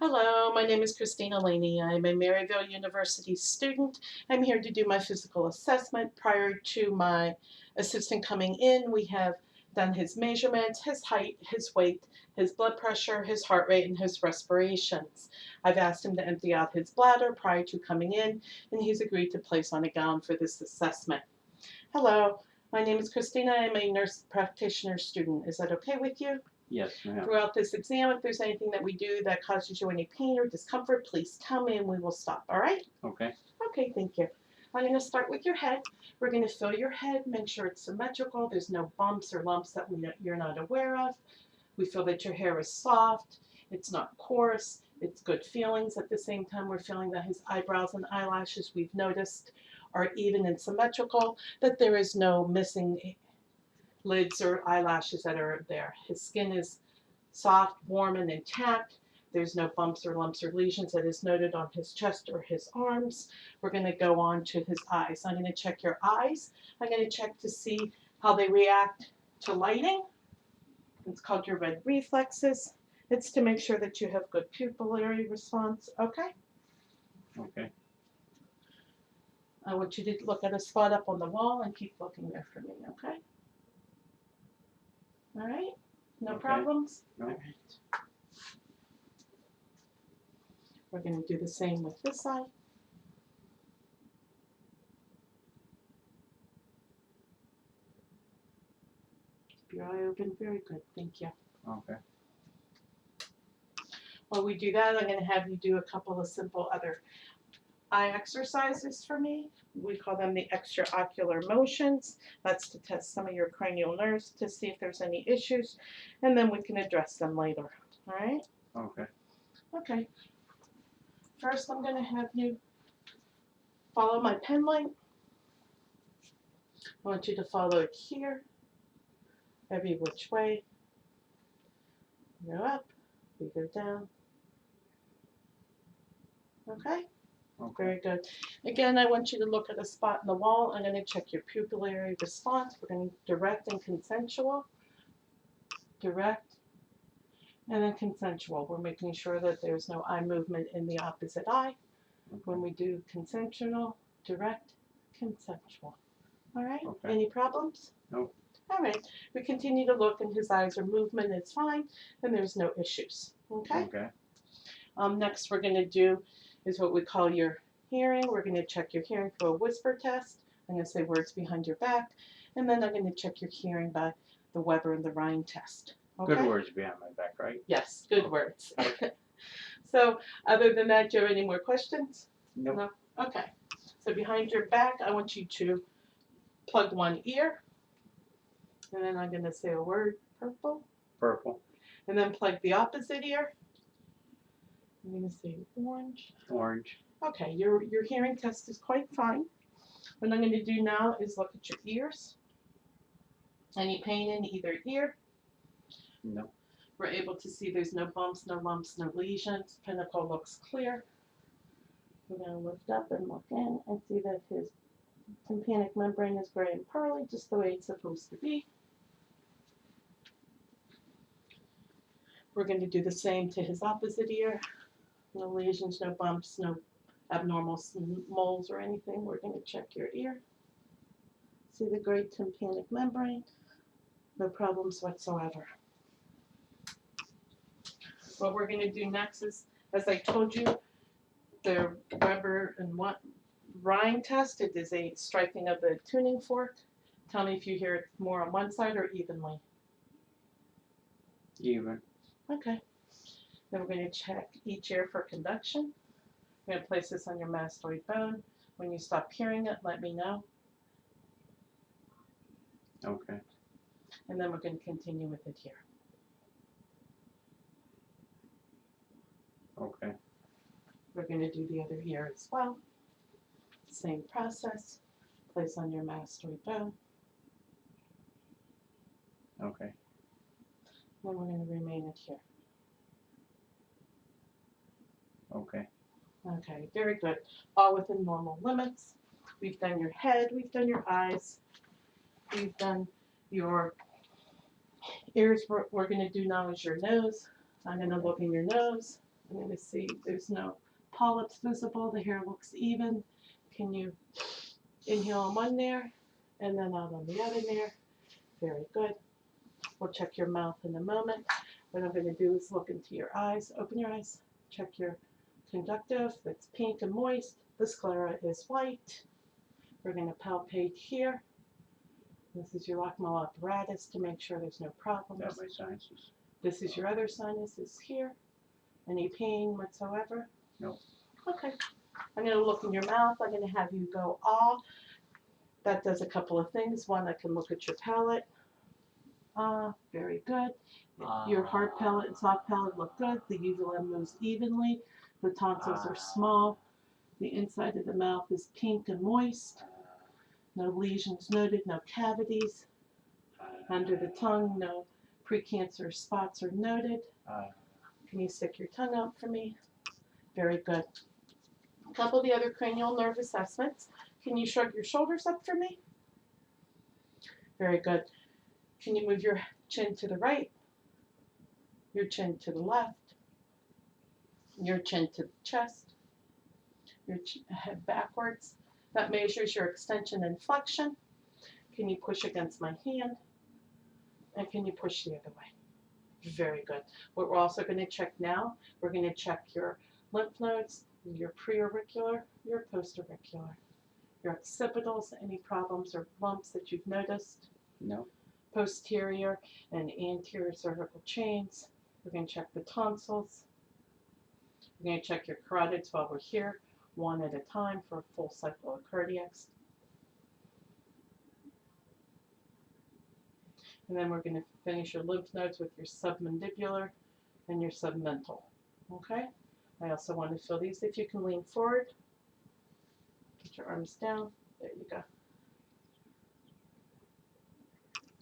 Hello, my name is Christina Laney. I'm a Maryville University student. I'm here to do my physical assessment. Prior to my assistant coming in, we have done his measurements, his height, his weight, his blood pressure, his heart rate, and his respirations. I've asked him to empty out his bladder prior to coming in, and he's agreed to place on a gown for this assessment. Hello, my name is Christina. I'm a nurse practitioner student. Is that okay with you? Yes, ma'am. Throughout this exam, if there's anything that we do that causes you any pain or discomfort, please tell me and we will stop, all right? Okay. Okay, thank you. I'm going to start with your head. We're going to feel your head, make sure it's symmetrical. There's no bumps or lumps that you're not aware of. We feel that your hair is soft, it's not coarse, it's good feelings. At the same time, we're feeling that his eyebrows and eyelashes, we've noticed, are even and symmetrical, that there is no missing lids or eyelashes that are there. His skin is soft, warm, and intact. There's no bumps or lumps or lesions that is noted on his chest or his arms. We're going to go on to his eyes. I'm going to check your eyes. I'm going to check to see how they react to lighting. It's called your red reflexes. It's to make sure that you have good pupillary response. Okay? Okay. I want you to look at a spot up on the wall and keep looking there for me. Okay? All right? No Okay. problems? No. All right. We're going to do the same with this side. Keep your eye open. Very good. Thank you. Okay. While we do that, I'm going to have you do a couple of simple other eye exercises for me. We call them the extraocular motions. That's to test some of your cranial nerves to see if there's any issues, and then we can address them later. All right? Okay. Okay. First, I'm going to have you follow my pen light. I want you to follow it here, every which way. We go up, we go down. Okay? Okay. Very good. Again, I want you to look at a spot in the wall. I'm going to check your pupillary response. We're going to direct and consensual. Direct and then consensual. We're making sure that there's no eye movement in the opposite eye. When we do consensual, direct, consensual. All right? Okay. Any problems? No. All right. We continue to look and his eyes are movement. It's fine and there's no issues. Okay? Okay. Next we're going to do is what we call your hearing. We're going to check your hearing for a whisper test. I'm going to say words behind your back. And then I'm going to check your hearing by the Weber and the Rhine test. Okay? Good words behind my back, right? Yes, good words. So other than that, do you have any more questions? Nope. No? Okay. So behind your back, I want you to plug one ear. And then I'm going to say a word, purple. Purple. And then plug the opposite ear. I'm going to say orange. Orange. Okay, your hearing test is quite fine. What I'm going to do now is look at your ears. Any pain in either ear? No. We're able to see there's no bumps, no lumps, no lesions. Pinnacle looks clear. We're going to lift up and look in and see that his tympanic membrane is gray and pearly, just the way it's supposed to be. We're going to do the same to his opposite ear. No lesions, no bumps, no abnormal moles or anything. We're going to check your ear. See the gray tympanic membrane. No problems whatsoever. What we're going to do next is, as I told you, the Weber and Rhine test. It is a striking of the tuning fork. Tell me if you hear it more on one side or evenly. Even. Okay. Then we're going to check each ear for conduction. I'm going to place this on your mastoid bone. When you stop hearing it, let me know. Okay. And then we're going to continue with it here. Okay. We're going to do the other ear as well. Same process. Place on your mastoid bone. Okay. Then we're going to remain it here. Okay. Okay, very good. All within normal limits. We've done your head, we've done your eyes, we've done your ears. What we're going to do now is your nose. I'm going to look in your nose. I'm going to see there's no polyps visible. The hair looks even. Can you inhale on one there and then out on the other there? Very good. We'll check your mouth in a moment. What I'm going to do is look into your eyes. Open your eyes. Check your conjunctive. It's pink and moist. The sclera is white. We're going to palpate here. This is your lacrimal apparatus to make sure there's no problems. Got my sinuses. This is your other sinuses here. Any pain whatsoever? No. Okay. I'm going to look in your mouth. I'm going to have you go ah. That does a couple of things. One, I can look at your palate. Ah, very good. Your hard palate and soft palate look good. The uvula moves evenly. The tonsils are small. The inside of the mouth is pink and moist. No lesions noted, no cavities. Under the tongue, no precancerous spots are noted. Can you stick your tongue out for me? Very good. A couple of the other cranial nerve assessments. Can you shrug your shoulders up for me? Very good. Can you move your chin to the right? Your chin to the left? Your chin to the chest? Your head backwards? That measures your extension and flexion. Can you push against my hand? And can you push the other way? Very good. What we're also going to check now, we're going to check your lymph nodes, your preauricular, your postauricular, your occipitals, any problems or lumps that you've noticed. No. Posterior and anterior cervical chains. We're going to check the tonsils. We're going to check your carotids while we're here, one at a time for a full cycle of cardiacs. And then we're going to finish your lymph nodes with your submandibular and your submental. Okay? I also want to feel these. If you can lean forward, put your arms down. There you go.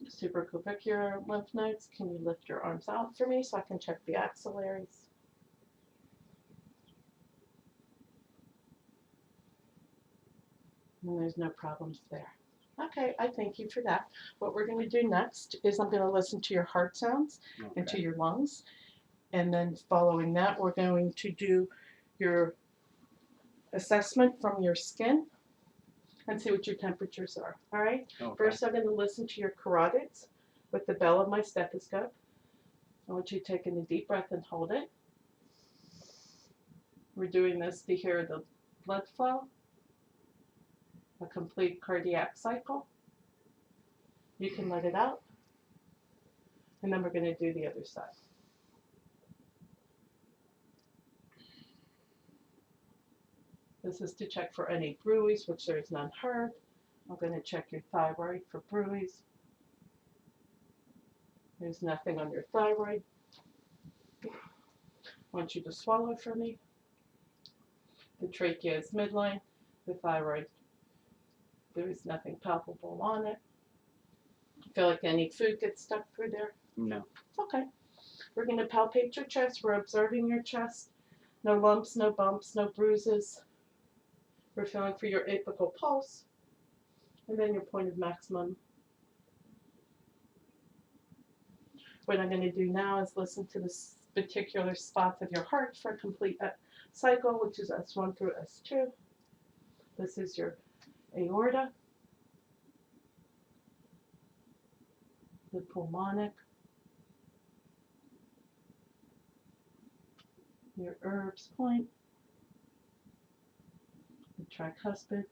Supraclavicular lymph nodes. Can you lift your arms out for me so I can check the axillaries? And there's no problems there. Okay, I thank you for that. What we're going to do next is I'm going to listen to your heart sounds and to your lungs. And then following that, we're going to do your assessment from your skin and see what your temperatures are. All right? Okay. First, I'm going to listen to your carotids with the bell of my stethoscope. I want you to take in a deep breath and hold it. We're doing this to hear the blood flow, a complete cardiac cycle. You can let it out. And then we're going to do the other side. This is to check for any bruise, which there is none heard. I'm going to check your thyroid for bruise. There's nothing on your thyroid. I want you to swallow for me. The trachea is midline. The thyroid, there is nothing palpable on it. Feel like any food gets stuck through there? No. Okay. We're going to palpate your chest. We're observing your chest. No lumps, no bumps, no bruises. We're feeling for your apical pulse. And then your point of maximum. What I'm going to do now is listen to the particular spots of your heart for a complete cycle, which is S1 through S2. This is your aorta, the pulmonic, your Erb's point, the tricuspid,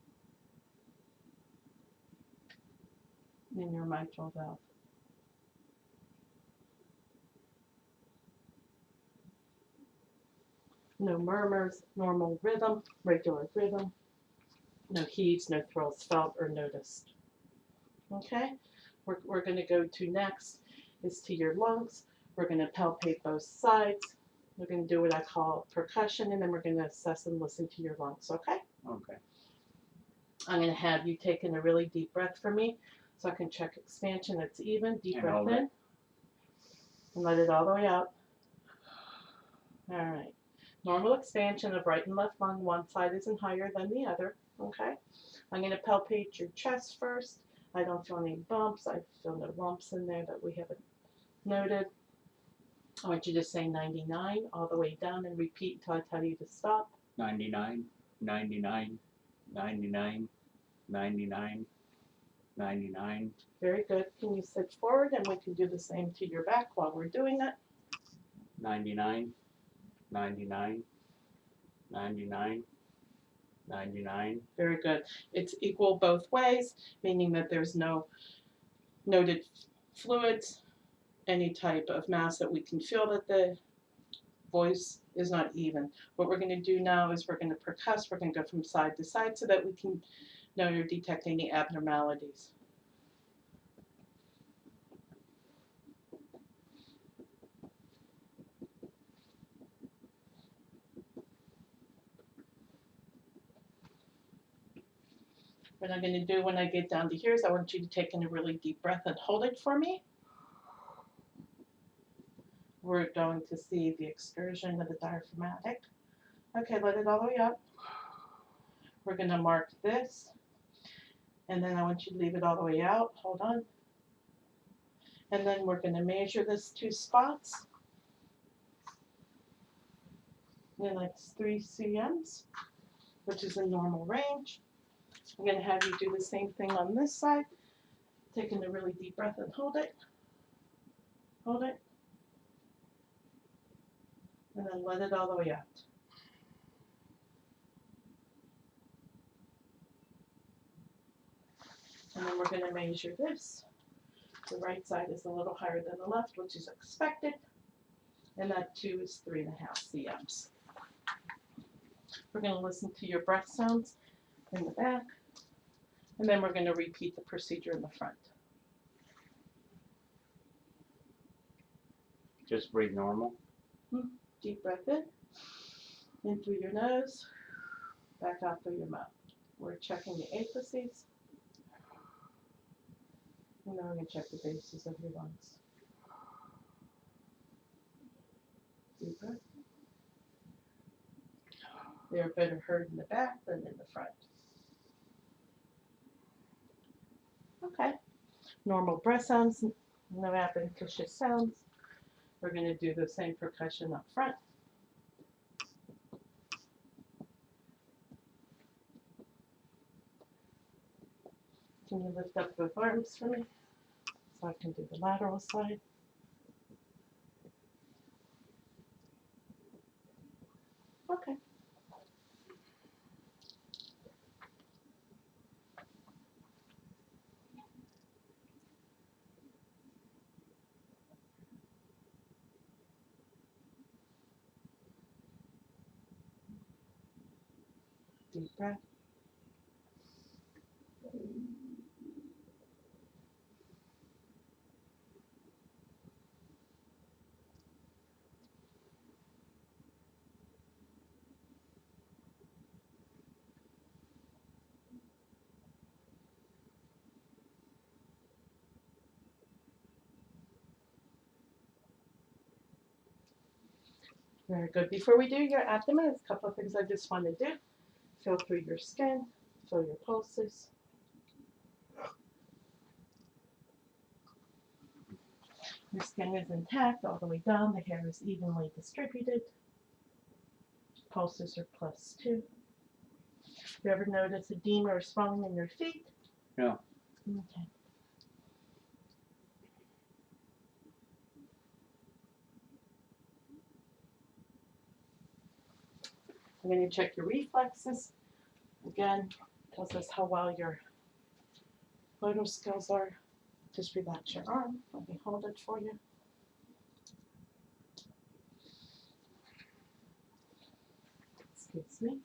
and your mitral valve. No murmurs, normal rhythm, regular rhythm. No heaves, no thrills felt or noticed. Okay? We're going to go to next is to your lungs. We're going to palpate both sides. We're going to do what I call percussion, and then we're going to assess and listen to your lungs, okay? Okay. I'm going to have you take in a really deep breath for me so I can check expansion that's even. Deep And breath hold in. it. And let it all the way out. All right. Normal expansion of right and left lung. One side isn't higher than the other. Okay. I'm going to palpate your chest first. I don't feel any bumps. I feel no lumps in there that we haven't noted. I want you to say 99 all the way down and repeat until I tell you to stop. 99, 99, 99, 99, 99, Very good. Can you sit forward and we can do the same to your back while we're doing it? 99, 99, 99, 99. Very good. It's equal both ways, meaning that there's no noted fluids, any type of mass that we can feel that the voice is not even. What we're going to do now is we're going to percuss. We're going to go from side to side so that we can know you're detecting any abnormalities. What I'm going to do when I get down to here is I want you to take in a really deep breath and hold it for me. We're going to see the excursion of the diaphragmatic. Okay, let it all the way up. We're going to mark this. And then I want you to leave it all the way out. Hold on. And then we're going to measure this 2 spots. And then that's 3 cms, which is a normal range. I'm going to have you do the same thing on this side. Taking a really deep breath and hold it. Hold it. And then let it all the way out. And then we're going to measure this. The right side is a little higher than the left, which is expected. And that 2 is 3.5 cms. We're going to listen to your breath sounds in the back. And then we're going to repeat the procedure in the front. Just breathe normal. Deep breath in through your nose, back out through your mouth. We're checking the apices. And then we're going to check the bases of your lungs. Deep breath. They're better heard in the back than in the front. Okay. Normal breath sounds, no adventitious sounds. We're going to do the same percussion up front. Can you lift up both arms for me so I can do the lateral side? Okay. Deep breath. Very good. Before we do your abdomen, there's a couple of things I just want to do. Feel through your skin, feel your pulses. Your skin is intact all the way down. The hair is evenly distributed. Pulses are +2. You ever notice edema or swelling in your feet? No. Okay. I'm going to check your reflexes. Again, tells us how well your motor skills are. Just relax your arm. Let me hold it for you. Excuse me.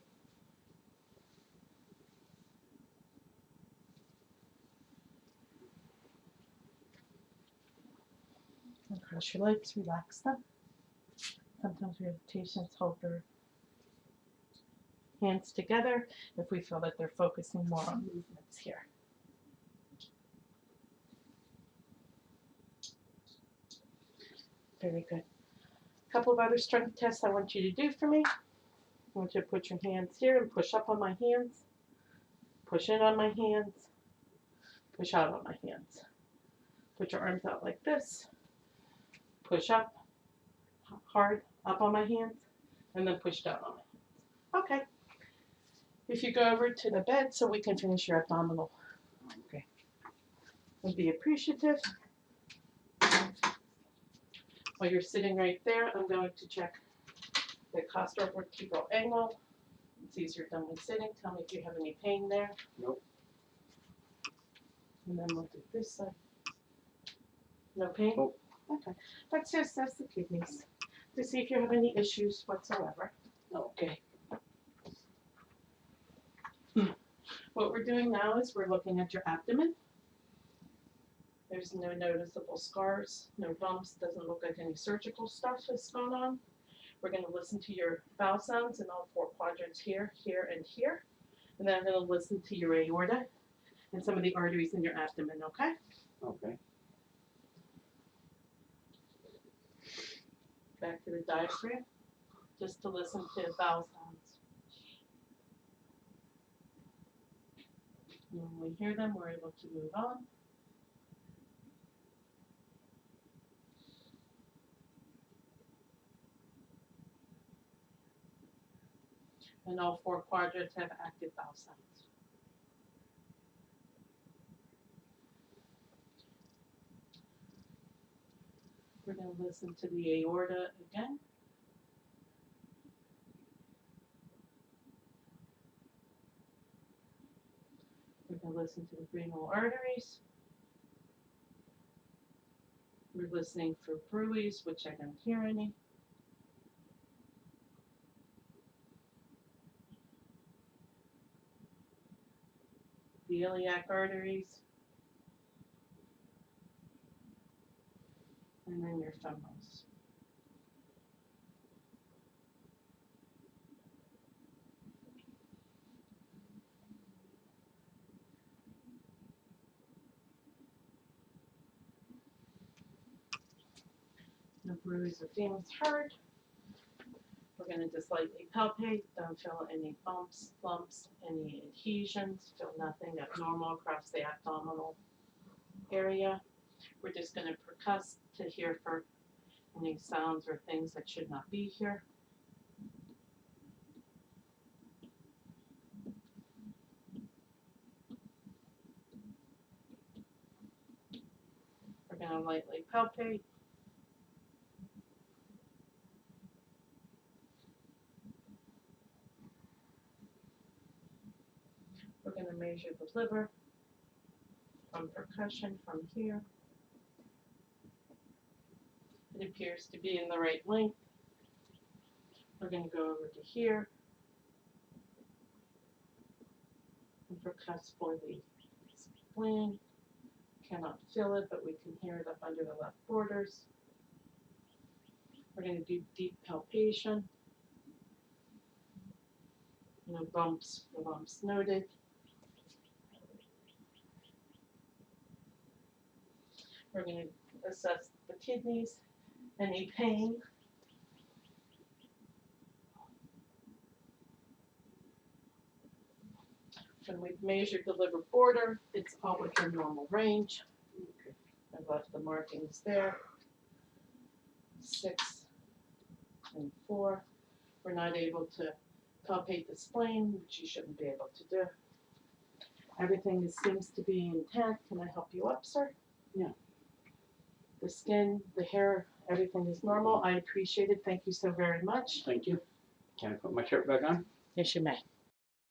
And cross your legs, relax them. Sometimes we have patients hold their hands together if we feel that they're focusing more on movements here. Very good. A couple of other strength tests I want you to do for me. I want you to put your hands here and push up on my hands. Push in on my hands. Push out on my hands. Put your arms out like this. Push up. hard up on my hands and then push down on it. Okay. If you go over to the bed so we can finish your abdominal. Okay. Would be appreciative. While you're sitting right there, I'm going to check the costovertebral angle. It's easier done when sitting. Tell me if you have any pain there. Nope. And then we'll do this side. No pain? Nope. Okay. Let's just assess the kidneys to see if you have any issues whatsoever. Okay. What we're doing now is we're looking at your abdomen. There's no noticeable scars, no bumps, doesn't look like any surgical stuff has gone on. We're going to listen to your bowel sounds in all 4 quadrants here, here, and here. And then I'm going to listen to your aorta and some of the arteries in your abdomen, okay? Okay. Back to the diaphragm, just to listen to bowel sounds. And when we hear them, we're able to move on. And all 4 quadrants have active bowel sounds. We're going to listen to the aorta again. We're going to listen to the renal arteries. We're listening for bruits, which I don't hear any. The iliac arteries. And then your femorals. No bruise or feelings hurt. We're going to just lightly palpate. Don't feel any bumps, lumps, any adhesions. Feel nothing abnormal across the abdominal area. We're just going to percuss to hear for any sounds or things that should not be here. We're going to lightly palpate. We're going to measure the liver from percussion from here. It appears to be in the right length. We're going to go over to here and percuss for the spleen. Cannot feel it, but we can hear it up under the left borders. We're going to do deep palpation. No bumps or lumps noted. We're going to assess the kidneys, any pain. When we've measured the liver border, it's all within normal range. I've left the markings there. 6 and 4. We're not able to palpate the spleen, which you shouldn't be able to do. Everything seems to be intact. Can I help you up, sir? Yeah. The skin, the hair, everything is normal. I appreciate it. Thank you so very much. Thank you. Can I put my shirt back on? Yes, you may.